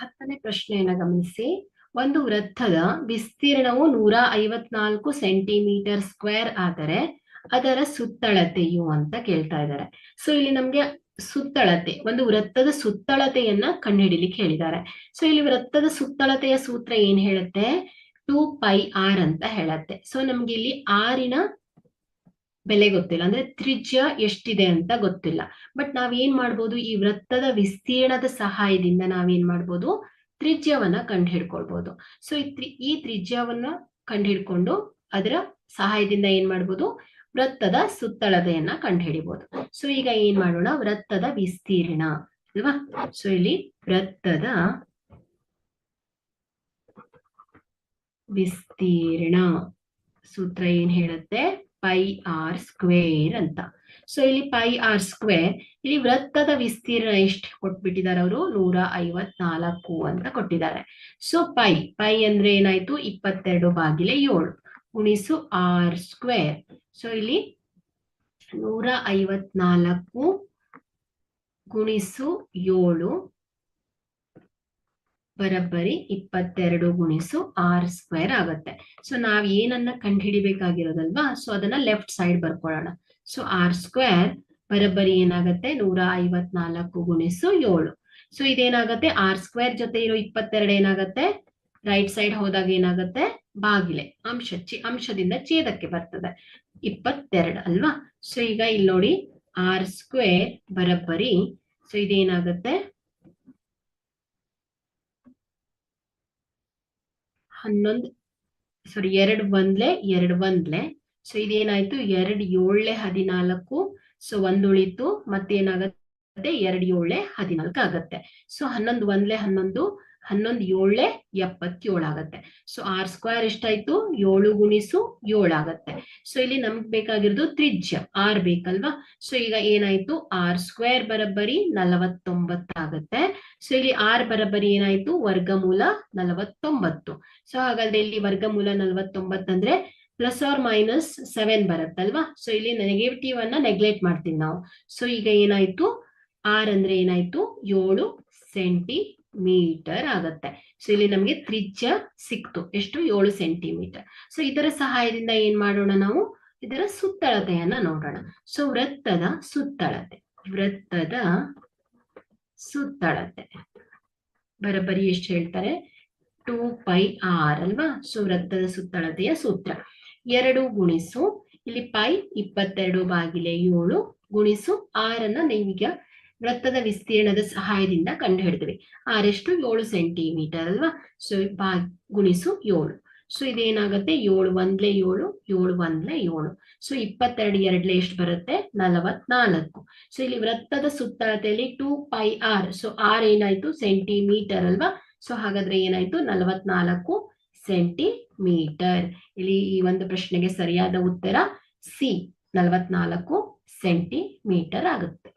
10ನೇ ಪ್ರಶ್ನೆಯನ್ನ ಗಮನಿಸಿ. ಒಂದು ವೃತ್ತದ ವಿಸ್ತೀರ್ಣವು 154 ಸೆಂಟಿಮೀಟರ್ ಸ್ಕ್ವೇರ್ ಆದರೆ ಅದರ ಸುತ್ತಳತೆಯು ಅಂತ ಕೇಳ್ತಾ ಇದ್ದಾರೆ. ಸೊ ಇಲ್ಲಿ ನಮ್ಗೆ ಸುತ್ತಳತೆ, ಒಂದು ವೃತ್ತದ ಸುತ್ತಳತೆಯನ್ನ ಕಂಡುಹಿಡಿಲಿಕ್ಕೆ ಹೇಳಿದ್ದಾರೆ. ಸೊ ಇಲ್ಲಿ ವೃತ್ತದ ಸುತ್ತಳತೆಯ ಸೂತ್ರ ಏನ್ ಹೇಳುತ್ತೆ? 2πr ಅಂತ ಹೇಳತ್ತೆ. ಸೊ ನಮ್ಗೆ ಇಲ್ಲಿ ಆರಿನ ಬೆಲೆ ಗೊತ್ತಿಲ್ಲ, ಅಂದ್ರೆ ತ್ರಿಜ್ಯ ಎಷ್ಟಿದೆ ಅಂತ ಗೊತ್ತಿಲ್ಲ. ಬಟ್ ನಾವೇನ್ ಮಾಡ್ಬೋದು, ಈ ವೃತ್ತದ ವಿಸ್ತೀರ್ಣದ ಸಹಾಯದಿಂದ ನಾವೇನ್ ಮಾಡ್ಬೋದು, ತ್ರಿಜ್ಯವನ್ನ ಕಂಡುಹಿಡ್ಕೊಳ್ಬಹುದು. ಸೊ ಈ ತ್ರಿಜ್ಯವನ್ನ ಕಂಡುಹಿಡ್ಕೊಂಡು ಅದರ ಸಹಾಯದಿಂದ ಏನ್ ಮಾಡ್ಬೋದು, ವೃತ್ತದ ಸುತ್ತಳತೆಯನ್ನ ಕಂಡುಹಿಡಿಬಹುದು. ಸೊ ಈಗ ಏನ್ ಮಾಡೋಣ, ವೃತ್ತದ ವಿಸ್ತೀರ್ಣ ಅಲ್ವಾ? ಸೊ ಇಲ್ಲಿ ವೃತ್ತದ ವಿಸ್ತೀರ್ಣ ಸೂತ್ರ ಏನ್ ಹೇಳುತ್ತೆ? πr ಸ್ಕ್ವೇರ್ ಅಂತ. ಸೊ ಇಲ್ಲಿ πr ಸ್ಕ್ವೇರ್, ಇಲ್ಲಿ ವೃತ್ತದ ವಿಸ್ತೀರ್ಣ ಎಷ್ಟು ಕೊಟ್ಬಿಟ್ಟಿದ್ದಾರೆ ಅವರು? 154 ಅಂತ ಕೊಟ್ಟಿದ್ದಾರೆ. ಸೊ ಪೈ ಅಂದ್ರೆ ಏನಾಯ್ತು? 22/7 ಗುಣಿಸು r ಸ್ಕ್ವೇರ್. ಸೊ ಇಲ್ಲಿ 154 ಗುಣಿಸು 7 ಬರಬ್ಬರಿ 22 ಗುಣಿಸು r ಸ್ಕ್ವೇರ್ ಆಗುತ್ತೆ. ಸೊ ನಾವ್ ಏನನ್ನ ಕಂಡುಹಿಡಿಬೇಕಾಗಿರೋದಲ್ವಾ? ಸೊ ಅದನ್ನ ಲೆಫ್ಟ್ ಸೈಡ್ ಬರ್ಕೊಳ್ಳೋಣ. ಸೊ r ಸ್ಕ್ವೇರ್ ಬರಬ್ಬರಿ ಏನಾಗುತ್ತೆ? 154 ಗುಣಿಸು 7. ಸೊ ಇದೇನಾಗುತ್ತೆ? r ಸ್ಕ್ವೇರ್ ಜೊತೆ ಇರೋ 22 ಏನಾಗುತ್ತೆ? ರೈಟ್ ಸೈಡ್ ಹೋದಾಗ ಏನಾಗುತ್ತೆ? ಬಾಗಿಲೆ ಅಂಶದಿಂದ ಛೇದಕ್ಕೆ ಬರ್ತದೆ, 22 ಅಲ್ವಾ? ಸೊ ಈಗ ಇಲ್ಲಿ ನೋಡಿ, r ಸ್ಕ್ವೇರ್ ಬರಬ್ಬರಿ, ಸೊ ಇದೇನಾಗುತ್ತೆ? 11 ಸಾರಿ 2 ಒಂದ್ಲೆ. ಸೊ ಇದೇನಾಯ್ತು? 2 7 14. ಸೊ 1 ಉಳಿತು, ಮತ್ತೇನಾಗತ್ತೆ? 2 7 14 ಆಗತ್ತೆ. ಸೊ 11 1 11, 11 7 77 ಆಗತ್ತೆ. ಸೊ r ಸ್ಕ್ವೇರ್ ಎಷ್ಟಾಯ್ತು? 7 ಗುಣಿಸು 7 ಆಗತ್ತೆ. ಸೊ ಇಲ್ಲಿ ನಮ್ಗೆ ಬೇಕಾಗಿರೋದು ತ್ರಿಜ್ಯ r ಬೇಕಲ್ವಾ? ಸೊ ಈಗ ಏನಾಯ್ತು? r ಸ್ಕ್ವೇರ್ ಬರಬ್ಬರಿ 49 ಆಗತ್ತೆ. ಸೊ ಇಲ್ಲಿ r ಬರಬ್ಬರಿ ಏನಾಯ್ತು? ವರ್ಗಮೂಲ 49. ಸೊ ಹಾಗಾದ್ರೆ ಇಲ್ಲಿ ವರ್ಗಮೂಲ 49 ಅಂದ್ರೆ ±7 ಬರುತ್ತಲ್ವಾ? ಸೊ ಇಲ್ಲಿ ನೆಗೆಟಿವ್ ಅನ್ನ ನೆಗ್ಲೆಕ್ಟ್ ಮಾಡ್ತೀವಿ ನಾವು. ಸೊ ಈಗ ಏನಾಯ್ತು? r ಅಂದ್ರೆ ಏನಾಯ್ತು? 7 ಸೆಂಟಿಮೀಟರ್ ಆಗತ್ತೆ. ಸೊ ಇಲ್ಲಿ ನಮ್ಗೆ ತ್ರಿಜ್ಯ ಸಿಕ್ತು. ಎಷ್ಟು? 7 ಸೆಂಟಿಮೀಟರ್. ಸೊ ಇದರ ಸಹಾಯದಿಂದ ಏನ್ ಮಾಡೋಣ ನಾವು? ಇದರ ಸುತ್ತಳತೆಯನ್ನ ನೋಡೋಣ. ಸೊ ವೃತ್ತದ ಸುತ್ತಳತೆ ಬರಬ್ಬರಿ ಎಷ್ಟು ಹೇಳ್ತಾರೆ? 2πr ಅಲ್ವಾ? ಸೊ ವೃತ್ತದ ಸುತ್ತಳತೆಯ ಸೂತ್ರ 2 ಗುಣಿಸು ಇಲ್ಲಿ π 22/7 ಗುಣಿಸು r ಅನ್ನ ನೀವೀಗ ವೃತ್ತದ ವಿಸ್ತೀರ್ಣದ ಸಹಾಯದಿಂದ ಕಂಡು ಹಿಡಿದ್ವಿ. r ಎಷ್ಟು? 7 ಸೆಂಟಿಮೀಟರ್ ಅಲ್ವಾ? ಸೊ ಗುಣಿಸು 7. ಸೊ ಇದೇನಾಗುತ್ತೆ? 7 1 7, 7 1 7. ಸೊ 22 2 ಎಷ್ಟು ಬರುತ್ತೆ? 44. ಸೊ ಇಲ್ಲಿ ವೃತ್ತದ ಸುತ್ತಳತೆಯಲ್ಲಿ 2πr. ಸೊ r ಏನಾಯ್ತು? ಸೆಂಟಿಮೀಟರ್ ಅಲ್ವಾ? ಸೊ ಹಾಗಾದ್ರೆ ಏನಾಯ್ತು? 44 ಸೆಂಟಿಮೀಟರ್. ಇಲ್ಲಿ ಈ ಒಂದು ಪ್ರಶ್ನೆಗೆ ಸರಿಯಾದ ಉತ್ತರ ಸಿ, 44 ಸೆಂಟಿಮೀಟರ್ ಆಗುತ್ತೆ.